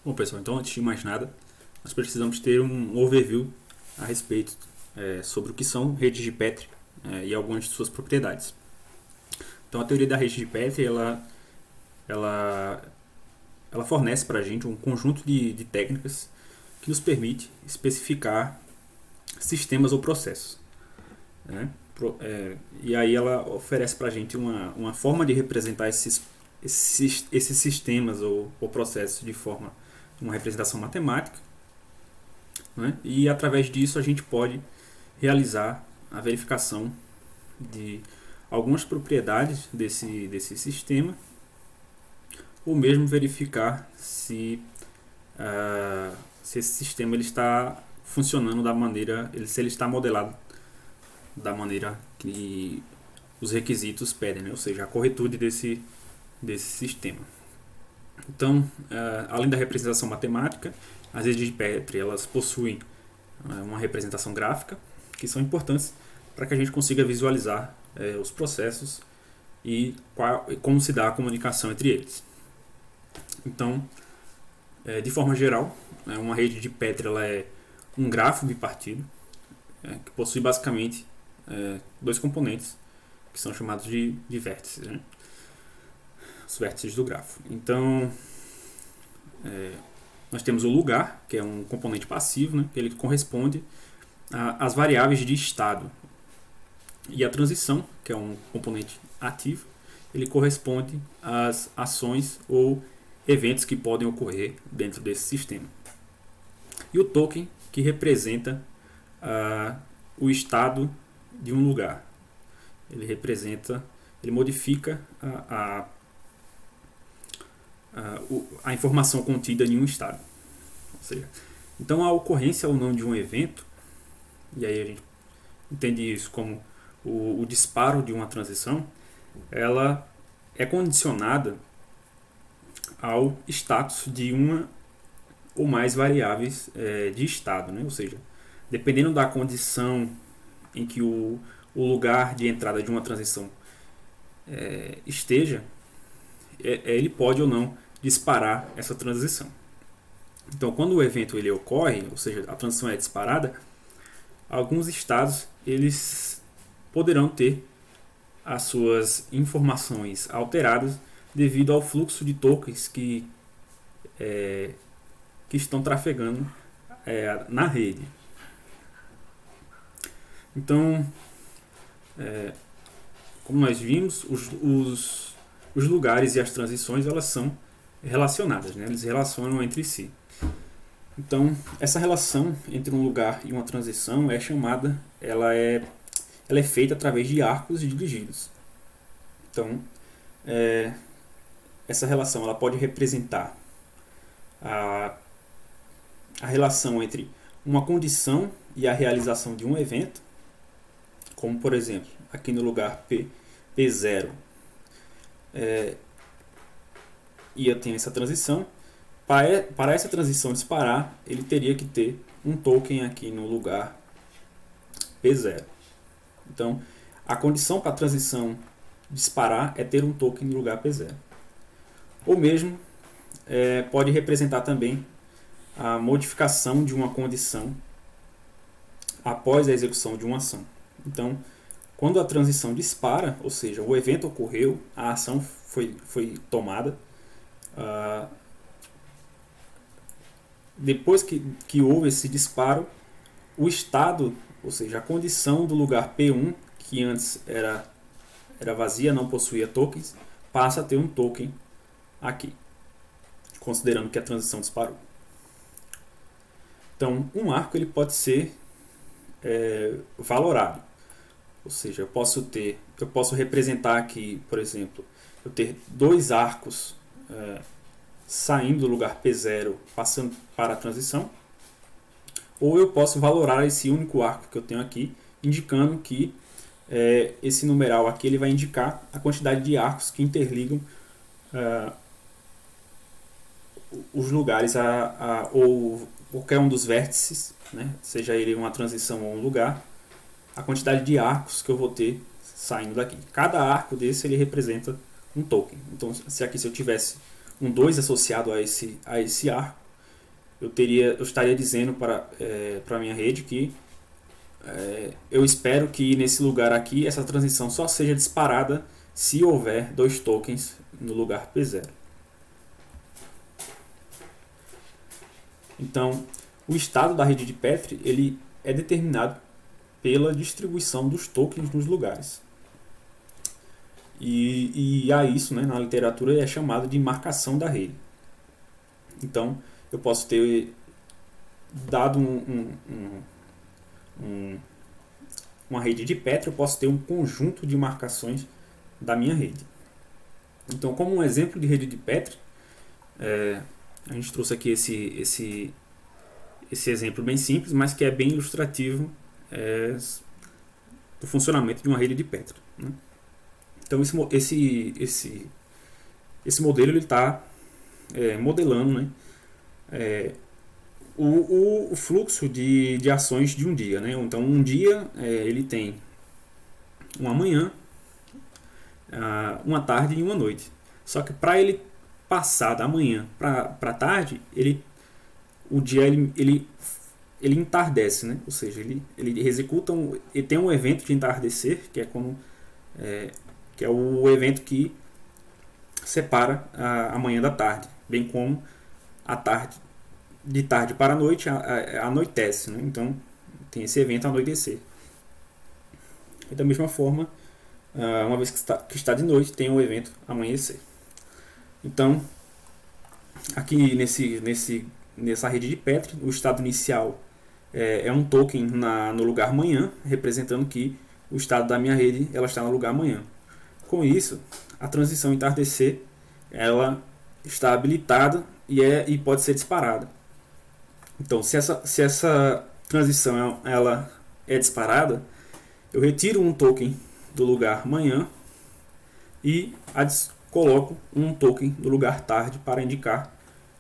Bom, pessoal, então antes de mais nada, nós precisamos ter um overview a respeito sobre o que são redes de Petri e algumas de suas propriedades. Então, a teoria da rede de Petri ela, ela fornece para a gente um conjunto de técnicas que nos permite especificar sistemas ou processos. Né? E aí ela oferece para a gente uma forma de representar esses sistemas ou processos de forma uma representação matemática, né? E através disso a gente pode realizar a verificação de algumas propriedades desse sistema, ou mesmo verificar se esse sistema ele está funcionando da maneira, se ele está modelado da maneira que os requisitos pedem, né? Ou seja, a corretude desse sistema. Então, além da representação matemática, as redes de Petri elas possuem uma representação gráfica, que são importantes para que a gente consiga visualizar os processos e como se dá a comunicação entre eles. Então, de forma geral, uma rede de Petri ela é um grafo bipartido, que possui basicamente dois componentes, que são chamados de vértices, né? Os vértices do grafo. Então, nós temos o lugar, que é um componente passivo, né, que ele corresponde às variáveis de estado. E a transição, que é um componente ativo, ele corresponde às ações ou eventos que podem ocorrer dentro desse sistema. E o token, que representa o estado de um lugar. Ele modifica a informação contida em um estado. Ou seja, então a ocorrência ou não de um evento, e aí a gente entende isso como o disparo de uma transição, ela é condicionada ao status de uma ou mais variáveis de estado, né? Ou seja, dependendo da condição em que o lugar de entrada de uma transição esteja, ele pode ou não disparar essa transição. Então, quando o evento ele ocorre, ou seja, a transição é disparada, alguns estados eles poderão ter as suas informações alteradas devido ao fluxo de tokens que estão trafegando na rede. Então, como nós vimos, os lugares e as transições elas são relacionadas, né? Eles relacionam entre si. Então, essa relação entre um lugar e uma transição ela é feita através de arcos dirigidos. Então, essa relação ela pode representar a relação entre uma condição e a realização de um evento, como por exemplo, aqui no lugar P0, e eu tenho essa transição. Para essa transição disparar, ele teria que ter um token aqui no lugar P0. Então, a condição para a transição disparar é ter um token no lugar P0. Ou mesmo, pode representar também a modificação de uma condição após a execução de uma ação. Então, quando a transição dispara, ou seja, o evento ocorreu, a ação foi tomada, depois que houve esse disparo, o estado, ou seja, a condição do lugar P1, que antes era vazia, não possuía tokens, passa a ter um token aqui, considerando que a transição disparou. Então, um arco ele pode ser valorado. Ou seja, eu posso representar aqui, por exemplo, eu ter dois arcos saindo do lugar P0, passando para a transição, ou eu posso valorar esse único arco que eu tenho aqui, indicando que esse numeral aqui ele vai indicar a quantidade de arcos que interligam os lugares ou qualquer um dos vértices, né? Seja ele uma transição ou um lugar, a quantidade de arcos que eu vou ter saindo daqui. Cada arco desse ele representa um token. Então, se eu tivesse um 2 associado a esse arco, eu estaria dizendo para a minha rede que eu espero que nesse lugar aqui essa transição só seja disparada se houver 2 tokens no lugar P0. Então, o estado da rede de Petri ele é determinado pela distribuição dos tokens nos lugares. E a isso, né, na literatura, é chamado de marcação da rede. Então, eu posso ter dado uma rede de Petri, eu posso ter um conjunto de marcações da minha rede. Então, como um exemplo de rede de Petri, a gente trouxe aqui esse exemplo bem simples, mas que é bem ilustrativo do funcionamento de uma rede de Petri, né? Então, esse modelo ele está modelando, né, o fluxo de ações de um dia, né? Então, um dia ele tem uma manhã, uma tarde e uma noite. Só que para ele passar da manhã para a tarde, o dia ele entardece, né? Ou seja, ele executa ele tem um evento de entardecer, que é o evento que separa a manhã da tarde, bem como a tarde de tarde para a noite anoitece, né? Então tem esse evento anoitecer. E da mesma forma, uma vez que está de noite, tem o evento amanhecer. Então, aqui nessa rede de Petri, o estado inicial é um token no lugar manhã, representando que o estado da minha rede ela está no lugar manhã. Com isso, a transição entardecer ela está habilitada e pode ser disparada. Então, se essa transição ela é disparada, eu retiro um token do lugar manhã e coloco um token do lugar tarde para indicar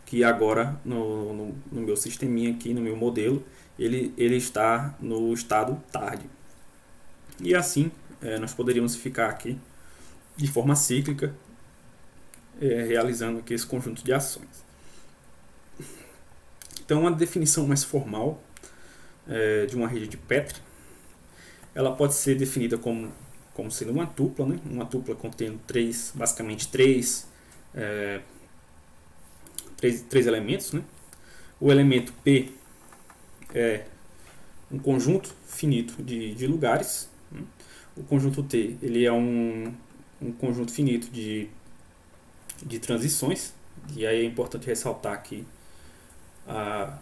que agora no meu sisteminha aqui, no meu modelo, ele está no estado tarde. E assim nós poderíamos ficar aqui de forma cíclica realizando aqui esse conjunto de ações. Então, uma definição mais formal de uma rede de Petri, ela pode ser definida como sendo uma tupla, né? Uma tupla contendo basicamente três elementos, né? O elemento P é um conjunto finito de lugares, né? O conjunto T ele é um conjunto finito de transições, e aí é importante ressaltar aqui a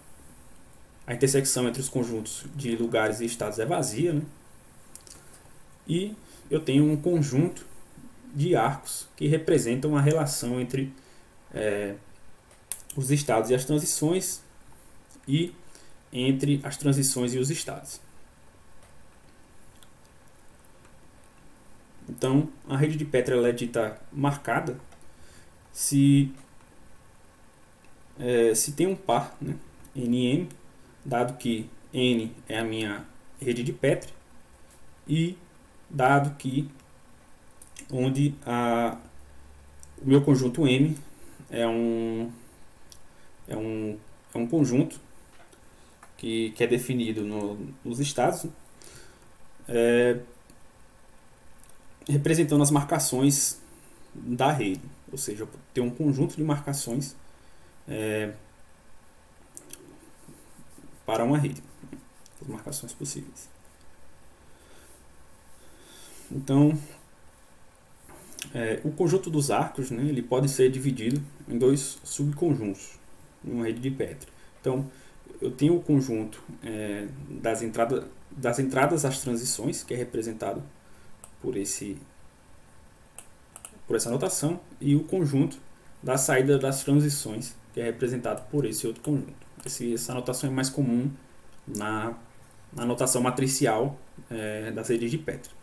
intersecção entre os conjuntos de lugares e estados é vazia, né? E eu tenho um conjunto de arcos que representam a relação entre os estados e as transições e entre as transições e os estados. Então, a rede de Petri ela é dita marcada se tem um par, né, NM, dado que N é a minha rede de Petri e dado que onde o meu conjunto M é um conjunto que é definido nos estados, representando as marcações da rede, ou seja, eu tenho um conjunto de marcações para uma rede, as marcações possíveis. Então, o conjunto dos arcos, né, ele pode ser dividido em 2 subconjuntos em uma rede de Petri. Então, eu tenho o conjunto das entradas às transições, que é representado por essa notação, e o conjunto da saída das transições, que é representado por esse outro conjunto. Essa notação é mais comum na notação matricial das redes de Petri.